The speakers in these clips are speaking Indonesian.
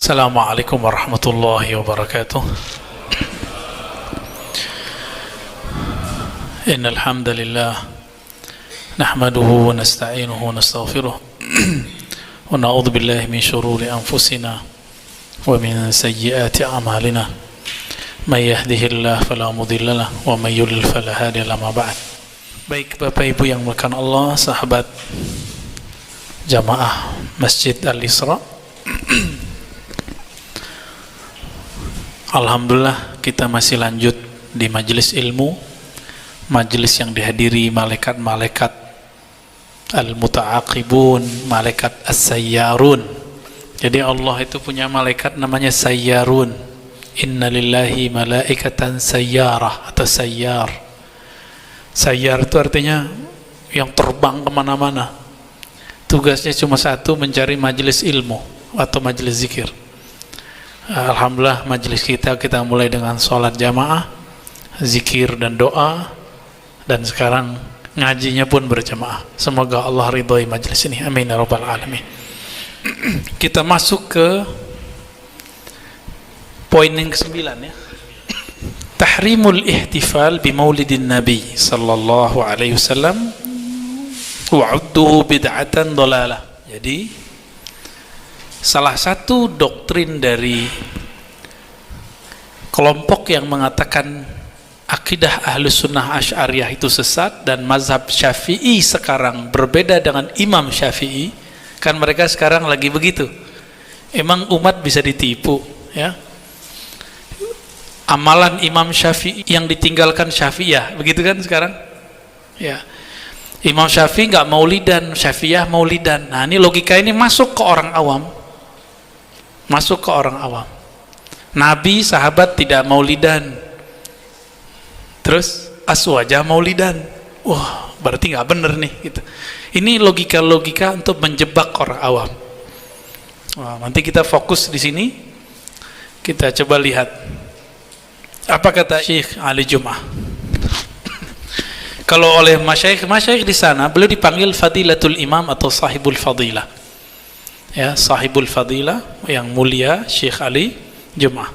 Assalamualaikum warahmatullahi wabarakatuh. Innal hamdalillah nahmaduhu wa nasta'inuhu wa nastaghfiruh wa na'udzu billahi min shururi anfusina wa min sayyiati a'malina. May yahdihillahu fala mudilla lahu wa may yudlil fala hadiya lahu. Ma ba'd. Baik Bapak Ibu yang dimuliakan Allah, sahabat jamaah Masjid Al-Isra, alhamdulillah kita masih lanjut di majelis ilmu, majelis yang dihadiri malaikat-malaikat al-muta'aqibun, malaikat as-sayyarun. Jadi Allah itu punya malaikat namanya sayyarun. Inna lillahi malaikatan sayyarah atau sayyar. Sayyar itu artinya yang terbang kemana-mana. Tugasnya cuma satu, mencari majelis ilmu atau majelis zikir. Alhamdulillah majelis kita mulai dengan sholat jamaah, zikir dan doa, dan sekarang ngajinya pun berjamaah. Semoga Allah ridhoi majelis ini, amin ya rabbal alamin. Kita masuk ke poin yang ke-9 ya. Tahrimul ihtifal bi maulidin nabi sallallahu alaihi wasallam wa'udduhu bid'atan dhalalah. Jadi salah satu doktrin dari kelompok yang mengatakan akidah Ahlus Sunnah Asy'ariyah itu sesat dan mazhab Syafi'i sekarang berbeda dengan Imam Syafi'i, kan mereka sekarang lagi begitu. Emang umat bisa ditipu ya? Amalan Imam Syafi'i yang ditinggalkan Syafi'iyah, begitu kan sekarang? Ya. Imam Syafi'i nggak maulidan, Syafi'iyah maulidan. Nah, ini logika ini masuk ke orang awam. Masuk ke orang awam. Nabi, sahabat tidak maulidan, terus aswajah maulidan. Wah, berarti nggak bener nih gitu. Ini logika-logika untuk menjebak orang awam. Wah, nanti kita fokus di sini. Kita coba lihat apa kata Syekh Ali Jum'ah. Kalau oleh masyayikh di sana, beliau dipanggil Fadilatul Imam atau Sahibul Fadilah. Ya, Sahibul Fadilah yang mulia Syekh Ali Jum'ah.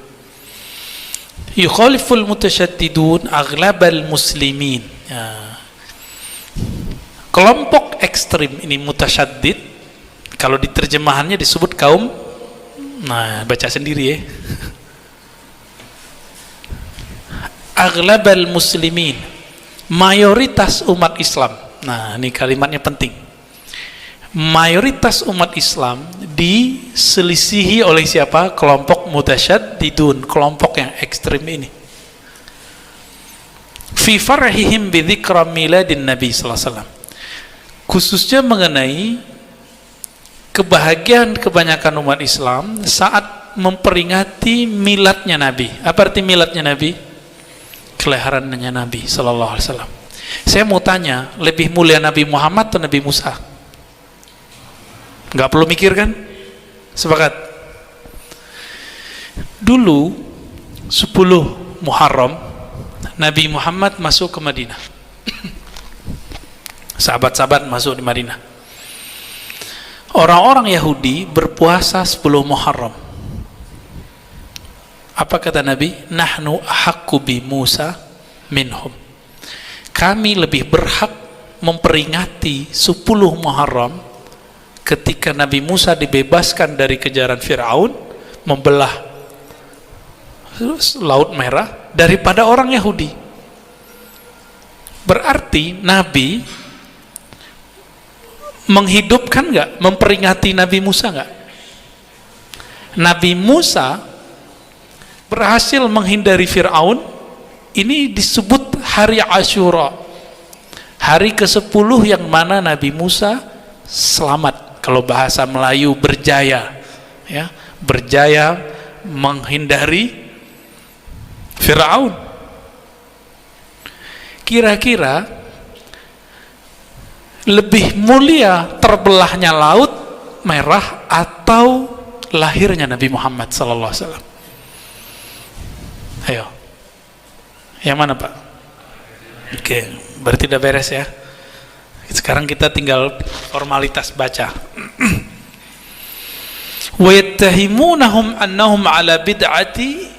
Yukhaliful mutasyaddidun aghlabal muslimin. Ya. Kelompok ekstrim ini mutasyaddid, kalau diterjemahannya disebut kaum, nah baca sendiri ya. Aghlabal muslimin, mayoritas umat Islam. Nah, ini kalimatnya penting. Mayoritas umat Islam diselisihi oleh siapa? Kelompok mutasyaddidun, kelompok yang ekstrim ini. Fi farhihim bi dzikra miladin Nabi sallallahu alaihi wasallam. Khususnya mengenai kebahagiaan kebanyakan umat Islam saat memperingati miladnya Nabi. Apa arti miladnya Nabi? Kelahirannya Nabi sallallahu alaihi wasallam. Saya mau tanya, lebih mulia Nabi Muhammad atau Nabi Musa? Nggak perlu mikir kan? Sepakat? Dulu 10 Muharram Nabi Muhammad masuk ke Madinah. Sahabat-sahabat masuk di Madinah. Orang-orang Yahudi berpuasa 10 Muharram. Apa kata Nabi? Nahnu ahaqqu bi Musa minhum. Kami lebih berhak memperingati 10 Muharram ketika Nabi Musa dibebaskan dari kejaran Fir'aun, membelah Laut Merah, daripada orang Yahudi. Berarti Nabi menghidupkan nggak, memperingati Nabi Musa nggak? Nabi Musa berhasil menghindari Fir'aun. Ini disebut hari Asyura, hari ke-10 yang mana Nabi Musa selamat. Kalau bahasa Melayu berjaya ya, berjaya menghindari Fir'aun. Kira-kira lebih mulia terbelahnya Laut Merah atau lahirnya Nabi Muhammad sallallahu alaihi wasallam? Ayo, yang mana Pak? Oke, berarti udah beres ya. Sekarang kita tinggal formalitas baca. wa yattahimunahum annahum ala bid'ati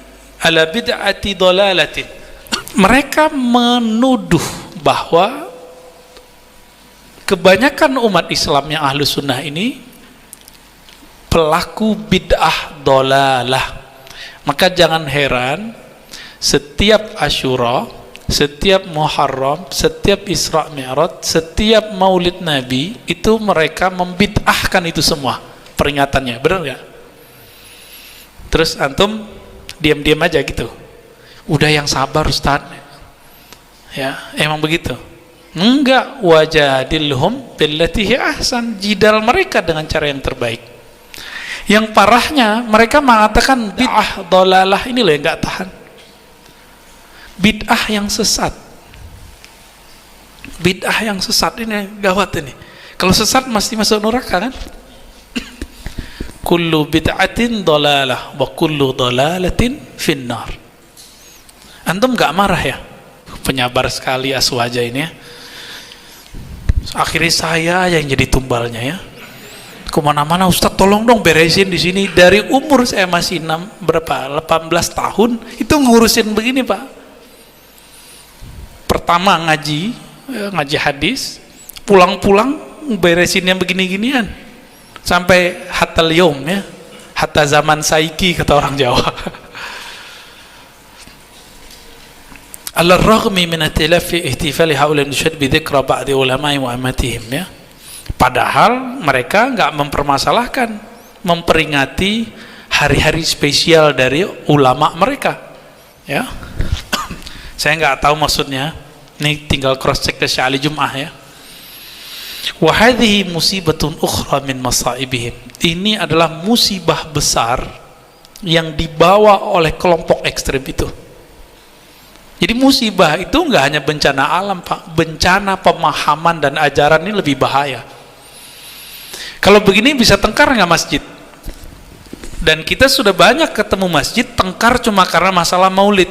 dhalalatin. Mereka menuduh bahwa kebanyakan umat Islam yang ahlu sunnah ini pelaku bid'ah dhalalah. Maka jangan heran setiap Asyura, setiap Muharram, setiap Isra Mi'raj, setiap Maulid Nabi itu mereka membid'ahkan itu semua peringatannya, benar nggak? Terus antum diam-diam aja gitu, udah yang sabar Ustaz, ya emang begitu? Enggak, wajadilhum billati hi ahsan, jidal mereka dengan cara yang terbaik. Yang parahnya mereka mengatakan bid'ah dhalalah ini loh yang nggak tahan, bid'ah yang sesat, bid'ah yang sesat ini gawat ini. Kalau sesat mesti masuk neraka kan? Kullu bid'atin dhalalah wa kullu dhalalatin finnar. Antum gak marah ya? Penyabar sekali Aswaja ini ya. Akhirnya saya yang jadi tumbalnya ya. Kemana-mana, Ustaz tolong dong beresin di sini. Dari umur saya masih 18 tahun itu ngurusin begini Pak. Pertama ngaji hadis, pulang-pulang beresin yang begini-ginian sampai hatta yaum ya, hatta zaman saiki kata orang Jawa. Al-raghmi min atilafi ihtifali haula nusyad bi dzikra ba'di ulama'i wa amatihim ya. Padahal mereka enggak mempermasalahkan memperingati hari-hari spesial dari ulama mereka ya. Saya enggak tahu maksudnya. Ini tinggal cross check ke Syekh Ali Jum'ah ya. Wa hadhihi musibatun ukhra min masaibihim. Ini adalah musibah besar yang dibawa oleh kelompok ekstrem itu. Jadi musibah itu enggak hanya bencana alam Pak, bencana pemahaman dan ajaran ini lebih bahaya. Kalau begini bisa tengkar nggak masjid? Dan kita sudah banyak ketemu masjid tengkar cuma karena masalah maulid.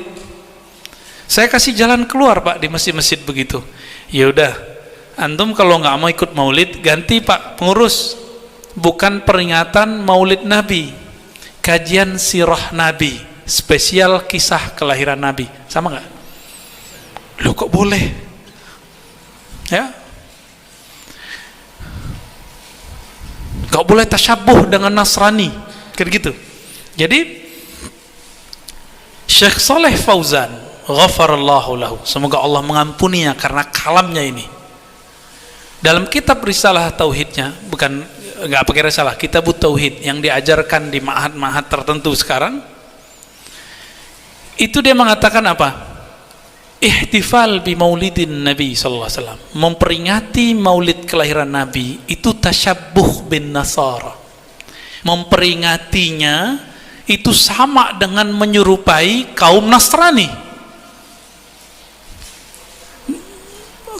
Saya kasih jalan keluar Pak di masjid-masjid begitu. Ya udah, antum kalau nggak mau ikut maulid ganti Pak pengurus, bukan peringatan maulid Nabi, kajian sirah Nabi, spesial kisah kelahiran Nabi, sama nggak? Loh kok boleh? Ya, nggak boleh tasyabuh dengan Nasrani, kayak gitu. Jadi Syekh Saleh Fauzan, ghafarallahu lahu, semoga Allah mengampuninya karena kalamnya ini. Dalam kitab risalah tauhidnya, bukan nggak pakai risalah, kitab tauhid yang diajarkan di ma'had-ma'had tertentu sekarang, itu dia mengatakan apa? Ihtifal bi maulidin Nabi sallallahu alaihi wasallam, memperingati maulid kelahiran Nabi itu tasyabbuh bin Nasara. Memperingatinya itu sama dengan menyerupai kaum Nasrani.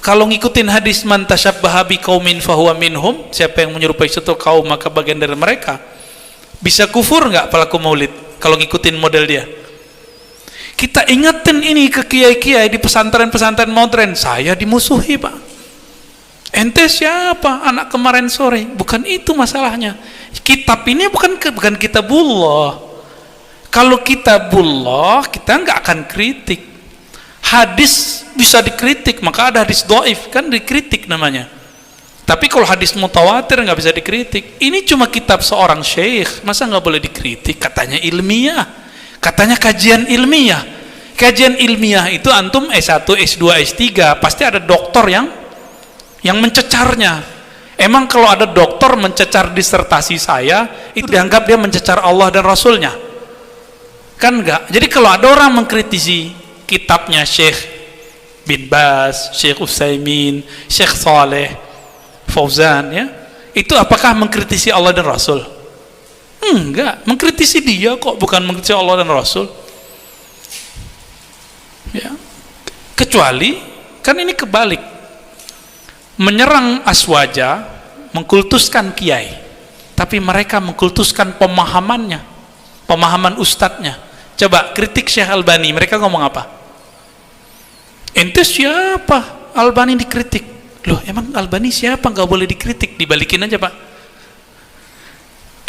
Kalau ngikutin hadis man tasyabbaha bi qaumin fahuwa minhum, siapa yang menyerupai suatu kaum maka bagian dari mereka. Bisa kufur nggak pelaku maulid kalau ngikutin model dia? Kita ingetin ini ke kiai-kiai di pesantren-pesantren modern, saya dimusuhi Pak. Ente siapa? Anak kemarin sore. Bukan itu masalahnya. Kitab ini bukan kitabullah. Kalau kitabullah kita nggak akan kritik. Hadis bisa dikritik, maka ada hadis dhaif kan dikritik namanya. Tapi kalau hadis mutawatir nggak bisa dikritik. Ini cuma kitab seorang syekh, masa nggak boleh dikritik? Katanya ilmiah. Katanya kajian ilmiah. Kajian ilmiah itu antum S1, S2, S3 pasti ada doktor yang mencecarnya. Emang kalau ada doktor mencecar disertasi saya, itu dianggap dia mencecar Allah dan Rasulnya? Kan enggak. Jadi kalau ada orang mengkritisi kitabnya Syekh bin Baz, Syekh Utsaimin, Syekh Saleh Fauzan ya, itu apakah mengkritisi Allah dan Rasul? Enggak, mengkritisi dia kok, bukan mengkritisi Allah dan Rasul ya. Kecuali kan ini kebalik, menyerang Aswaja mengkultuskan kiai, tapi mereka mengkultuskan pemahamannya, pemahaman ustadznya. Coba kritik Syekh Albani, mereka ngomong apa? Ente siapa Albani dikritik? Loh emang Albani siapa, nggak boleh dikritik? Dibalikin aja Pak.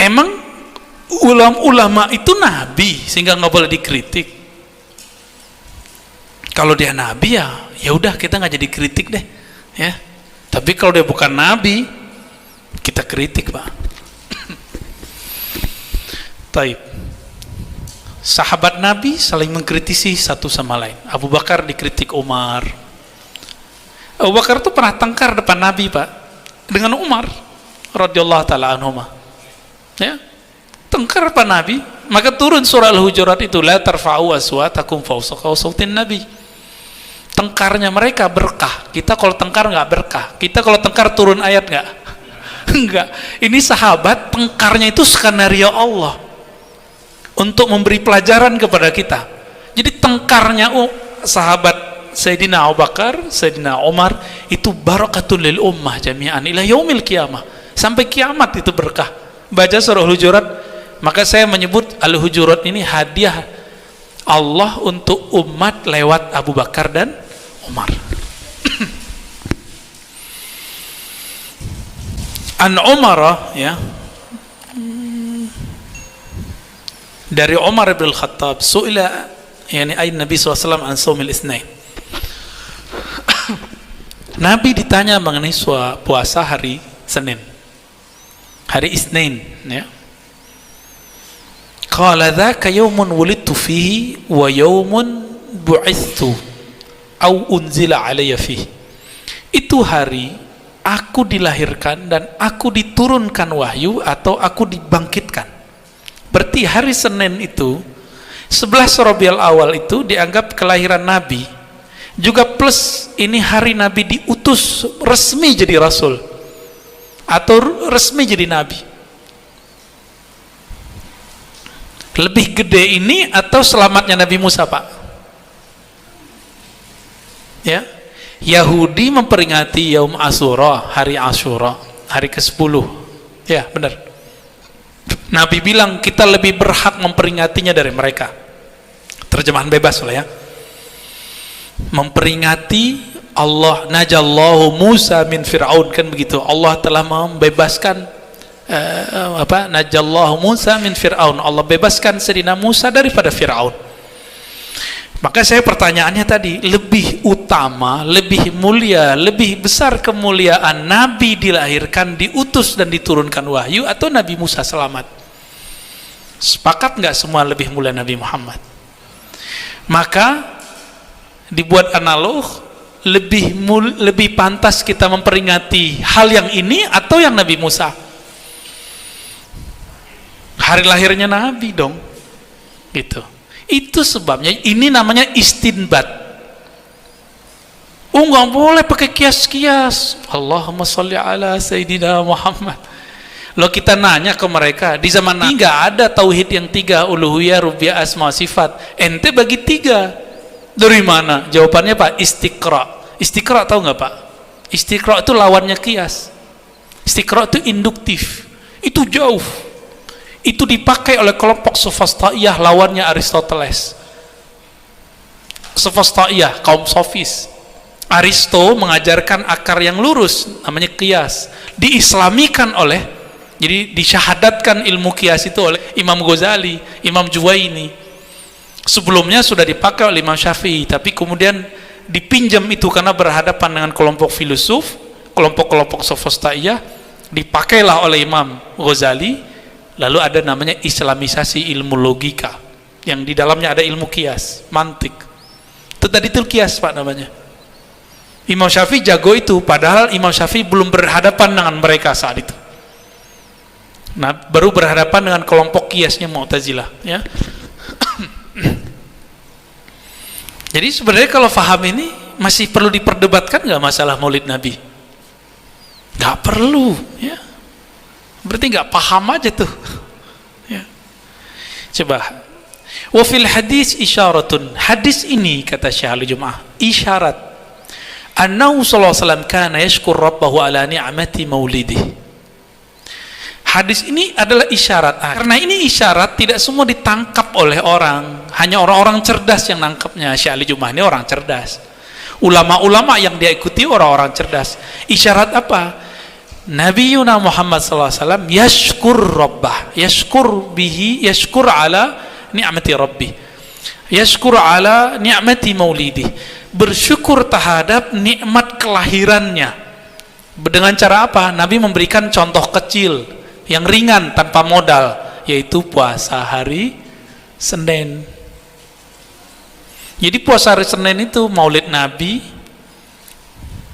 Emang ulama itu nabi sehingga nggak boleh dikritik. Kalau dia nabi ya udah kita nggak jadi kritik deh, ya. Tapi kalau dia bukan nabi, kita kritik, Pak. Taib. Sahabat Nabi saling mengkritisi satu sama lain. Abu Bakar dikritik Umar. Abu Bakar tuh pernah tengkar depan Nabi, Pak, dengan Umar radhiyallahu taala anhuma. Ya. Tengkar depan Nabi, maka turun surah Al-Hujurat itu, la tarfa'u aswatakum fawqa sautin Nabi. Tengkarnya mereka berkah. Kita kalau tengkar nggak berkah. Kita kalau tengkar turun ayat nggak? Enggak. Ini sahabat tengkarnya itu skenario Allah untuk memberi pelajaran kepada kita. Jadi tengkarnya sahabat Sayyidina Abu Bakar, Sayyidina Umar itu barakatun lil ummah jami'an ila yaumil qiyamah. Sampai kiamat itu berkah. Baca surah Al-Hujurat, maka saya menyebut Al-Hujurat ini hadiah Allah untuk umat lewat Abu Bakar dan Umar. An Umar, ya, dari Umar bin Khattab, su'ila yani ay Nabi SAW an saumil itsnain. Nabi ditanya mengenai puasa hari Senin, hari Isnin, ya. Qala dzaka yaumun wulidtu fihi wa yaumun bu'ithtu au unzila alayya fihi. Itu hari aku dilahirkan dan aku diturunkan wahyu atau aku dibangkitkan. Berarti hari Senin itu 11 Rabiul Awal itu dianggap kelahiran Nabi, juga plus ini hari Nabi diutus resmi jadi Rasul atau resmi jadi Nabi. Lebih gede ini atau selamatnya Nabi Musa, Pak? Ya, Yahudi memperingati Yaum Asyura, hari Asyura, hari ke-10. Ya, benar. Nabi bilang kita lebih berhak memperingatinya dari mereka. Terjemahan bebas lah, ya. Memperingati Allah, najallahu Musa min Fir'aun, kan begitu. Allah telah membebaskan najallahu Musa min Fir'aun. Allah bebaskan Sayyidina Musa daripada Fir'aun. Maka saya pertanyaannya tadi, lebih utama, lebih mulia, lebih besar kemuliaan Nabi dilahirkan, diutus dan diturunkan wahyu atau Nabi Musa selamat? Sepakat nggak semua lebih mulia Nabi Muhammad? Maka dibuat analog, lebih pantas kita memperingati hal yang ini atau yang Nabi Musa? Hari lahirnya Nabi dong, gitu. Itu sebabnya ini namanya istinbat. Nggak boleh pakai kias-kias. Allahumma sholli ala Sayyidina Muhammad. Lo kita nanya ke mereka, di zaman Nabi nggak ada tauhid yang 3, uluhiyah, rububiyah, asma, sifat. Ente bagi 3. Dari mana? Jawabannya, Pak, istiqra. Istiqra tahu nggak, Pak? Istiqra itu lawannya kias. Istiqra itu induktif. Itu jauh. Itu dipakai oleh kelompok Sofostaiyah, lawannya Aristoteles. Sofostaiyah, kaum sofis. Aristo mengajarkan akar yang lurus, namanya kias. Diislamikan oleh, jadi disyahadatkan ilmu kias itu oleh Imam Ghazali, Imam Juwaini. Sebelumnya sudah dipakai oleh Imam Syafi'i, tapi kemudian dipinjam itu karena berhadapan dengan kelompok filosof, kelompok-kelompok Sofostaiyah, dipakailah oleh Imam Ghazali. Lalu ada namanya islamisasi ilmu logika, yang di dalamnya ada ilmu kias, mantik. Itu tadi itu kias, Pak, namanya. Imam Syafi'i jago itu, padahal Imam Syafi'i belum berhadapan dengan mereka saat itu. Nah, baru berhadapan dengan kelompok kiasnya Mu'tazilah, ya. Jadi sebenarnya kalau faham ini masih perlu diperdebatkan nggak masalah Maulid Nabi? Nggak perlu, ya. Berarti nggak paham aja tuh, ya. Coba, wa fil hadis isyaratun, hadis ini kata Syekh Al-Jum'ah isyarat annahu sallallahu alaihi wasallam kana yashkur rabbahu ala ni'mati maulidih. Hadis ini adalah isyarat. Karena ini isyarat, tidak semua ditangkap oleh orang, hanya orang-orang cerdas yang nangkapnya. Syekh Al-Jum'ah ini orang cerdas, ulama-ulama yang dia ikuti orang-orang cerdas. Isyarat apa? Nabiyuna Muhammad sallallahu alaihi wasallam yashkur rabbah, yashkur ala ni'mati rabbih, yashkur ala ni'mati maulidih, bersyukur terhadap nikmat kelahirannya. Dengan cara apa? Nabi memberikan contoh kecil yang ringan tanpa modal, yaitu puasa hari Senin. Jadi puasa hari Senin itu maulid Nabi,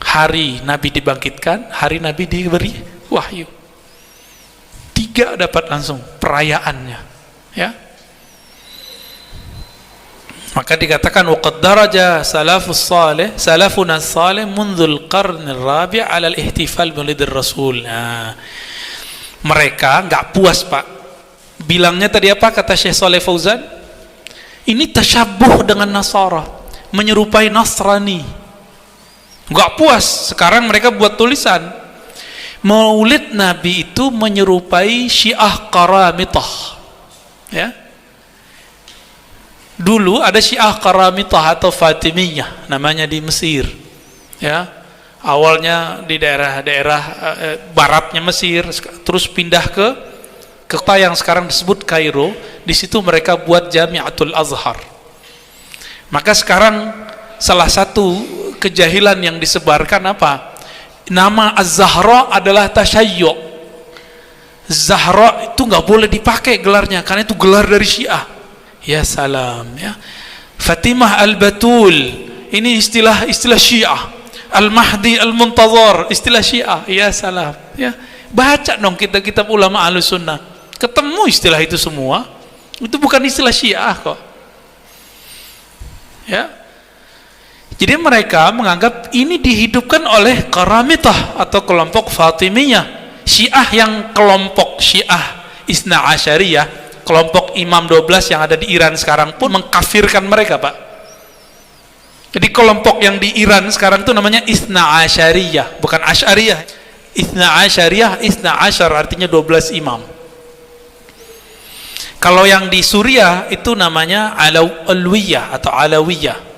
hari Nabi dibangkitkan, hari Nabi diberi wahyu. 3 dapat langsung perayaannya, ya. Maka dikatakan waqad daraja salafuna salih mundzul qarnir rabi' 'ala al-ihtifal biulidir rasul. Nah, mereka enggak puas, Pak. Bilangnya tadi apa kata Syekh Shalih Fauzan? Ini tasyabbuh dengan Nasara, menyerupai Nasrani. Enggak puas, sekarang mereka buat tulisan Maulid Nabi itu menyerupai Syiah Qaramitah, ya. Dulu ada Syiah Qaramitah atau Fatimiyah namanya di Mesir, ya. Awalnya di daerah-daerah baratnya Mesir, terus pindah ke kota yang sekarang disebut Kairo. Di situ mereka buat Jami'atul Azhar. Maka sekarang salah satu kejahilan yang disebarkan apa? Nama Az-Zahra adalah tasyayyu'. Zahra itu nggak boleh dipakai gelarnya karena itu gelar dari Syiah. Ya salam, ya. Fatimah Al-Batul, ini istilah Syiah. Al-Mahdi Al-Muntazar, istilah Syiah. Ya salam, ya. Baca dong kitab-kitab ulama Ahlussunnah. Ketemu istilah itu semua. Itu bukan istilah Syiah kok. Ya. Jadi mereka menganggap ini dihidupkan oleh Qaramitah atau kelompok Fatimiyah. Syiah yang kelompok Syiah Isna Asyariyah, kelompok Imam 12 yang ada di Iran sekarang pun mengkafirkan mereka, Pak. Jadi kelompok yang di Iran sekarang itu namanya Isna Asyariyah, bukan Asyariyah. Isna Asyariyah, Isna Asyar artinya 12 imam. Kalau yang di Suriah itu namanya Alawiyah atau Alawiyah.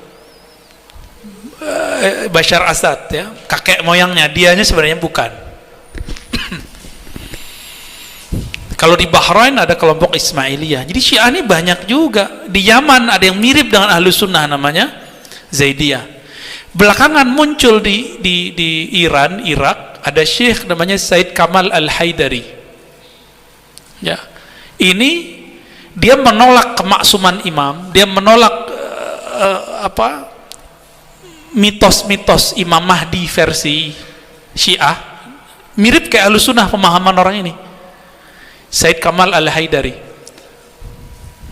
Bashar Assad, ya, kakek moyangnya, dianya sebenarnya bukan. Kalau di Bahrain ada kelompok Ismailiyah. Jadi Syiah ini banyak juga. Di Yaman ada yang mirip dengan Ahlussunnah namanya Zaidiyah. Belakangan muncul di Iran, Irak, ada syekh namanya Said Kamal Al-Haidari. Ya. Ini dia menolak kemaksuman imam, dia menolak mitos-mitos Imam Mahdi versi Syiah, mirip kayak Ahlussunnah pemahaman orang ini. Said Kamal Al-Haidari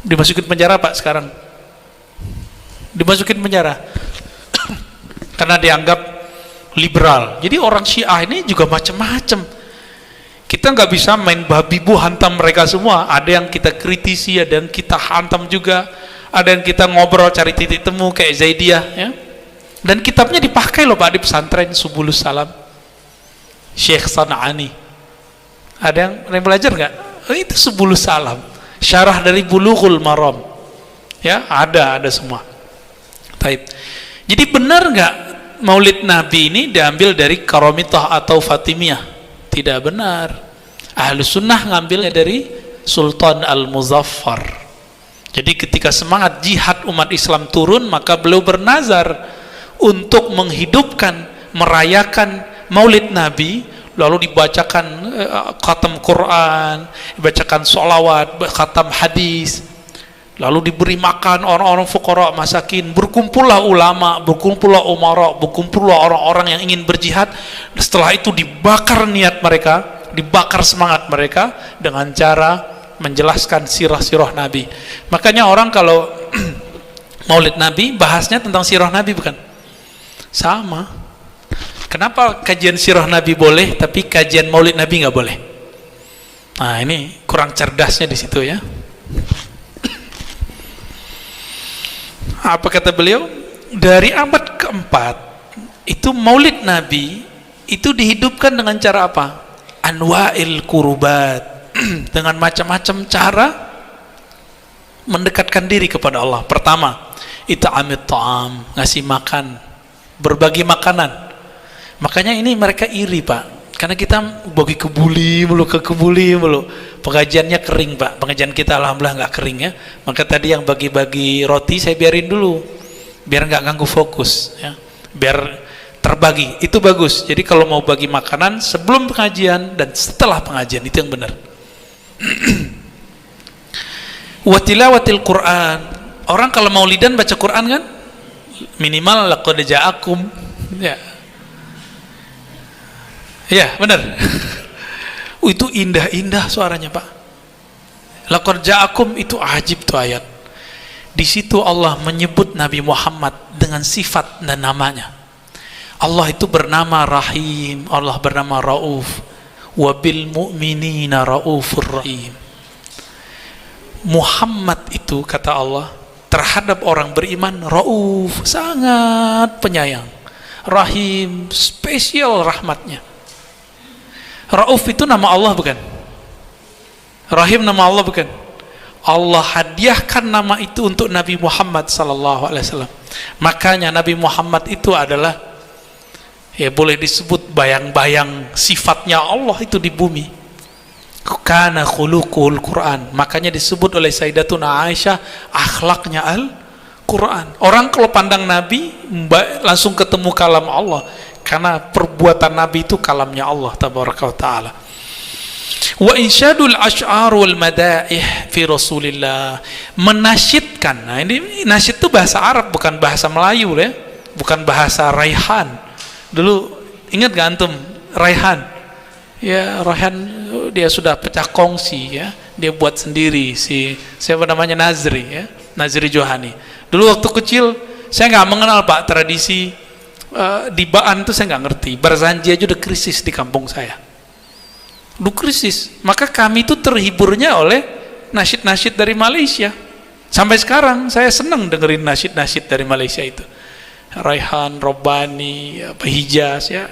dimasukin penjara, Pak, sekarang dimasukin penjara karena dianggap liberal. Jadi orang Syiah ini juga macam-macam. Kita nggak bisa main babi bu hantam mereka semua. Ada yang kita kritisi, ada yang kita hantam juga, ada yang kita ngobrol cari titik temu kayak Zaidiyah, ya. Dan kitabnya dipakai loh, Pak, di pesantren Subulus Salam Syekh Sana'ani. Ada yang belajar nggak? Itu Subulus Salam, syarah dari Bulughul Maram, ya, ada semua. Taib. Jadi benar nggak Maulid Nabi ini diambil dari Qaramitah atau Fatimiyah? Tidak benar. Ahlussunnah ngambilnya dari Sultan Al-Muzaffar. Jadi ketika semangat jihad umat Islam turun, maka beliau bernazar untuk menghidupkan, merayakan Maulid Nabi, lalu dibacakan khatam Quran, dibacakan sholawat, khatam hadis, lalu diberi makan orang-orang fuqara masakin, berkumpullah ulama, berkumpullah umara, berkumpullah orang-orang yang ingin berjihad. Setelah itu dibakar niat mereka, dibakar semangat mereka dengan cara menjelaskan sirah-sirah Nabi. Makanya orang kalau Maulid Nabi bahasnya tentang sirah Nabi, bukan? Sama. Kenapa kajian sirah Nabi boleh tapi kajian Maulid Nabi nggak boleh? Nah, ini kurang cerdasnya di situ, ya. Apa kata beliau? Dari abad keempat itu Maulid Nabi itu dihidupkan dengan cara apa? Anwa'il kurubat, dengan macam-macam cara mendekatkan diri kepada Allah. Pertama, it'amit ta'am, ngasih makan, berbagi makanan. Makanya ini mereka iri, Pak, Karena kita bagi kebuli mulu, pengajiannya kering Pak, pengajian kita alhamdulillah nggak kering ya. Maka tadi yang bagi-bagi roti saya biarin dulu, biar nggak ganggu fokus ya, biar terbagi, itu bagus. Jadi kalau mau bagi makanan sebelum pengajian dan setelah pengajian, itu yang benar. Wa tilawatil Quran, orang kalau maulidan baca Quran kan minimal laqad ja'akum ya. Ya benar. Itu indah-indah suaranya Pak. Laqad ja'akum itu ajib tuh ayat. Di situ Allah menyebut Nabi Muhammad dengan sifat dan namanya. Allah itu bernama Rahim, Allah bernama Rauf. Wa bil mu'minina raufur rahim. Muhammad itu kata Allah terhadap orang beriman Rauf, sangat penyayang. Rahim, spesial rahmatnya. Rauf itu nama Allah bukan? Rahim nama Allah bukan? Allah hadiahkan nama itu untuk Nabi Muhammad sallallahu alaihi wasallam. Makanya Nabi Muhammad itu adalah ya boleh disebut bayang-bayang sifatnya Allah itu di bumi. Kana khuluqul Quran. Makanya disebut oleh Sayyidatuna Aisyah akhlaknya Al-Quran. Orang kalau pandang Nabi langsung ketemu kalam Allah. Karena perbuatan Nabi itu kalamnya Allah tabaraka wa ta'ala. Wa insyadul ash'ar wal madaih fi Rasulillah, menasyidkan. Nah ini nasyid itu bahasa Arab bukan bahasa Melayu ya, bukan bahasa Raihan. Dulu ingat gak antum Raihan? Ya Raihan dia sudah pecah kongsi ya, dia buat sendiri si siapa namanya Nazri ya, Nazri Johani. Dulu waktu kecil saya nggak mengenal Pak tradisi di Baan itu saya nggak ngerti. Barzanji aja udah krisis di kampung saya, udah krisis. Maka kami itu terhiburnya oleh nasyid-nasyid dari Malaysia. Sampai sekarang saya senang dengerin nasyid-nasyid dari Malaysia itu, Raihan, Robbani, Hijaz ya.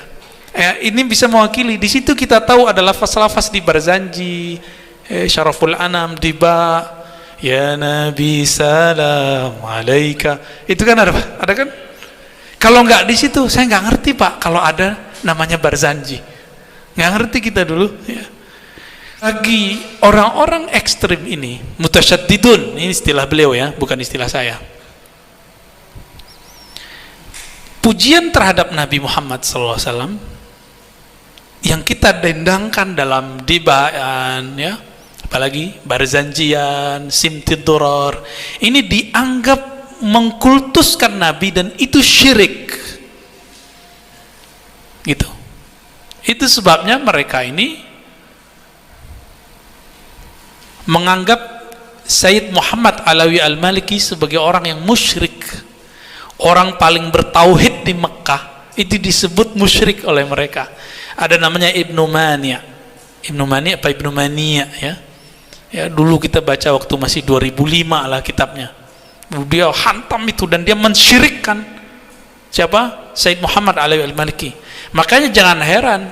Ini bisa mewakili. Di situ kita tahu ada lafaz-lafaz di Barzanji, Syaraful Anam, Diba, ya Nabi salam alaika. Itu kan ada kan? Kalau nggak di situ, saya nggak ngerti Pak. Kalau ada namanya Barzanji, nggak ngerti kita dulu. Ya. Bagi orang-orang ekstrim ini, mutasyaddidun, ini istilah beliau ya, bukan istilah saya. Pujian terhadap Nabi Muhammad SAW yang kita dendangkan dalam dibaan, ya, apalagi Barzanjian, Simtidurar, ini dianggap mengkultuskan Nabi dan itu syirik gitu. Itu sebabnya mereka ini menganggap Sayyid Muhammad Alawi Al-Maliki sebagai orang yang musyrik, orang paling bertauhid di Mekah. Itu disebut musyrik oleh mereka. Ada namanya Ibnu Mania. Ibnu Mania apa Ibnu Mania ya. Ya dulu kita baca waktu masih 2005 lah kitabnya. Dia hantam itu dan dia mensyirikkan siapa? Sayyid Muhammad Alawi Al-Maliki. Makanya jangan heran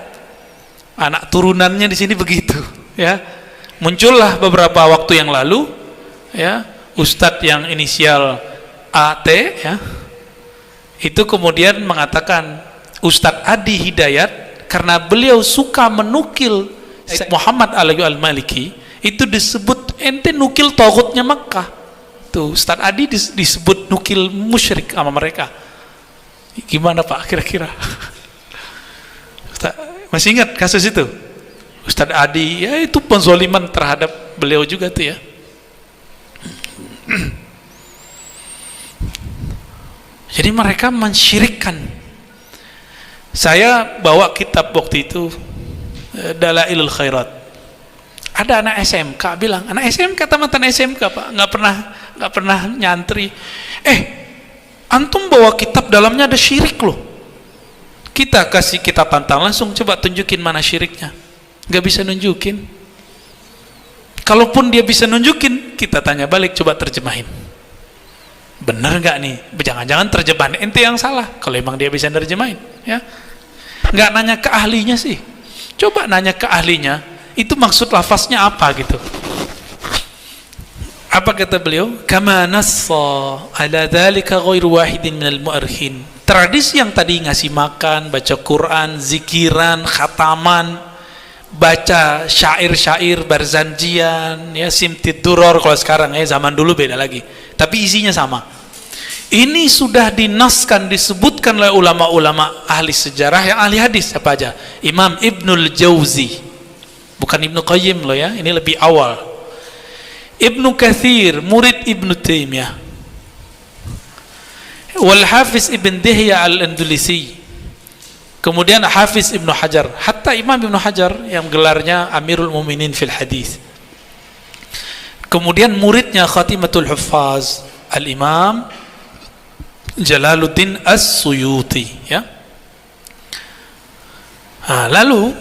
anak turunannya di sini begitu ya. Muncullah beberapa waktu yang lalu ya, ustadz yang inisial AT ya, itu kemudian mengatakan Ustadz Adi Hidayat karena beliau suka menukil Sayyid Muhammad Alawi Al-Maliki, itu disebut ente nukil tauhidnya Makkah. Tuh, Ustadz Adi disebut nukil musyrik sama mereka. Gimana Pak kira-kira? Masih ingat kasus itu? Ustadz Adi, ya itu penzoliman terhadap beliau juga tuh ya. Jadi mereka mensyirikkan. Saya bawa kitab waktu itu, Dalailul Khairat. Ada anak SMK bilang, anak SMK tamatan SMK Pak, nggak pernah nyantri. Antum bawa kitab dalamnya ada syirik loh. Kita tantang langsung, coba tunjukin mana syiriknya. Nggak bisa nunjukin. Kalaupun dia bisa nunjukin, kita tanya balik, coba terjemahin. Bener nggak nih? Jangan-jangan terjemahan ente yang salah. Kalau emang dia bisa terjemahin, ya. Nggak nanya ke ahlinya sih. Coba nanya ke ahlinya. Itu maksud lafaznya apa gitu. Apa kata beliau? Kama nassa ala dzalika ghairu wahidin minal mu'arikhin. tradisi yang tadi ngasih makan, baca Quran, zikiran, khataman, baca syair-syair, barzanjian, ya, simtid duror kalau sekarang, ya, zaman dulu beda lagi, tapi isinya sama. Ini sudah dinaskan, disebutkan oleh ulama-ulama ahli sejarah yang ahli hadis. Apa aja? Imam Ibnul Jauzi, bukan Ibnu Qayyim loh ya, ini lebih awal. Ibnu Katsir, murid Ibnu Taimiyah. Wal Hafiz Ibn Dihya Al-Andalusi. Kemudian Hafiz Ibnu Hajar, hatta Imam Ibnu Hajar yang gelarnya Amirul Mukminin fil Hadis. Kemudian muridnya Khatimatul Huffaz, Al-Imam Jalaluddin As-Suyuti, ya. Nah, lalu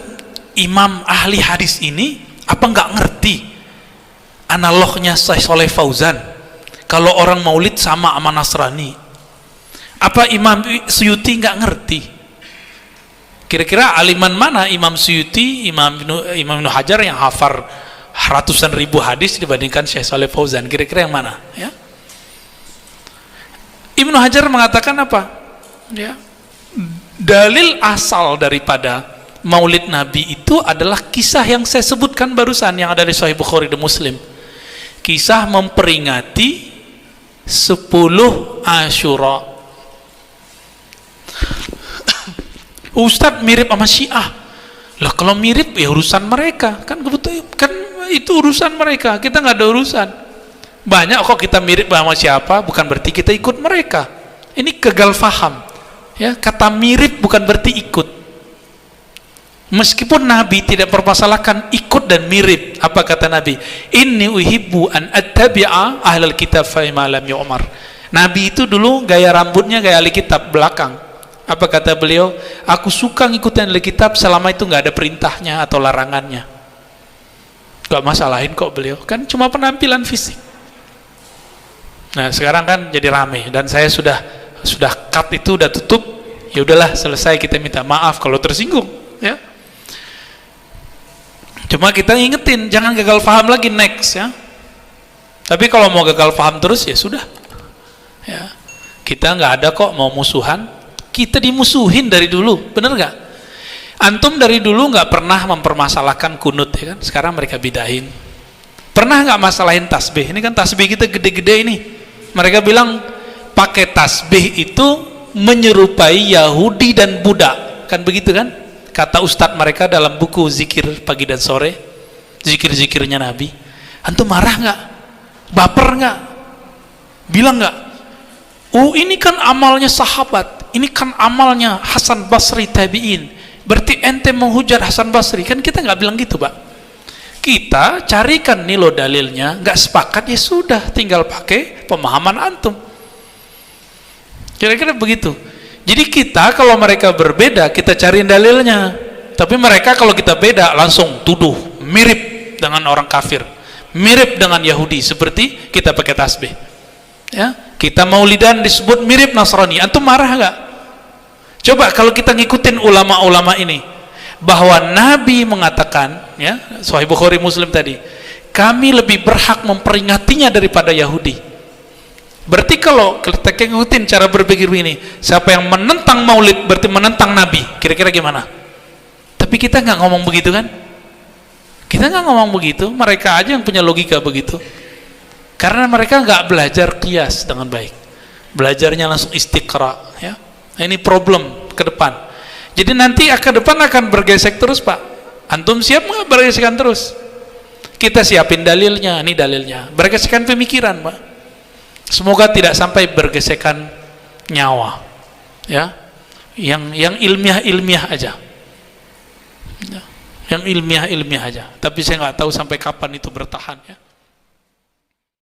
imam ahli hadis ini apa nggak ngerti analognya Syekh Saleh Fauzan kalau orang maulid sama Nasrani? Apa Imam Suyuti nggak ngerti? Kira-kira aliman mana Imam Suyuti, Imam Ibnu Hajar yang hafal ratusan ribu hadis dibandingkan Syekh Saleh Fauzan? Kira-kira yang mana, ya? Ibnu Hajar mengatakan apa? Ya, dalil asal daripada Maulid Nabi itu adalah kisah yang saya sebutkan barusan yang ada di Sahih Bukhari dan Muslim. Kisah memperingati 10 Asyura. Ustadz mirip sama Syiah. Lah kalau mirip ya urusan mereka, kan kebetulan kan itu urusan mereka, kita nggak ada urusan. Banyak kok kita mirip sama siapa, bukan berarti kita ikut mereka. Ini gagal faham, ya. Kata mirip bukan berarti ikut. Meskipun Nabi tidak mempermasalahkan ikut dan mirip. Apa kata Nabi? Inni uhibbu an attabi'a ahlal kitab fa ma lam yu'mar. Nabi itu dulu gaya rambutnya gaya ahli kitab belakang. Apa kata beliau? Aku suka ngikutin ahli kitab selama itu nggak ada perintahnya atau larangannya. Gak masalahin kok beliau, kan cuma penampilan fisik. Nah sekarang kan jadi rame dan saya sudah cut itu, udah tutup. Ya udahlah, selesai, kita minta maaf kalau tersinggung, ya. Cuma kita ingetin jangan gagal paham lagi next, ya. Tapi kalau mau gagal paham terus ya sudah, ya. Kita nggak ada kok mau musuhan, kita dimusuhin dari dulu, bener nggak? Antum dari dulu nggak pernah mempermasalahkan kunut, ya kan? Sekarang mereka bidahin. Pernah nggak masalahin tasbih? Ini kan tasbih kita gede-gede ini. Mereka bilang pakai tasbih itu menyerupai Yahudi dan Buddha, kan begitu kan? Kata ustadz mereka dalam buku zikir pagi dan sore, zikir-zikirnya Nabi. Antum marah nggak? Baper nggak? Bilang nggak? Oh ini kan amalnya sahabat, ini kan amalnya Hasan Basri tabi'in, berarti ente menghujat Hasan Basri. Kan kita nggak bilang gitu, Pak. Kita carikan nih lo dalilnya, nggak sepakat ya sudah, tinggal pakai pemahaman antum. Kira-kira begitu. Jadi kita kalau mereka berbeda, kita cariin dalilnya. Tapi mereka kalau kita beda, langsung tuduh mirip dengan orang kafir, mirip dengan Yahudi, seperti kita pakai tasbih, ya. Kita maulidan disebut mirip Nasrani, antum marah nggak? Coba kalau kita ngikutin ulama-ulama ini, bahwa Nabi mengatakan, ya, Sahih Bukhari Muslim tadi, kami lebih berhak memperingatinya daripada Yahudi. Berarti kalau kita ngikutin cara berpikir ini, siapa yang menentang maulid berarti menentang Nabi. Kira-kira gimana? Tapi kita nggak ngomong begitu kan? Kita nggak ngomong begitu, mereka aja yang punya logika begitu. Karena mereka nggak belajar qiyas dengan baik, belajarnya langsung istiqra, ya. Nah, ini problem ke depan. Jadi nanti ke depan akan bergesek terus, Pak. Antum siap nggak bergesekan terus? Kita siapin dalilnya, ini dalilnya. Bergesekan pemikiran, Pak. Semoga tidak sampai bergesekan nyawa, ya. Yang ilmiah aja, ya. Yang ilmiah aja. Tapi saya nggak tahu sampai kapan itu bertahan, ya.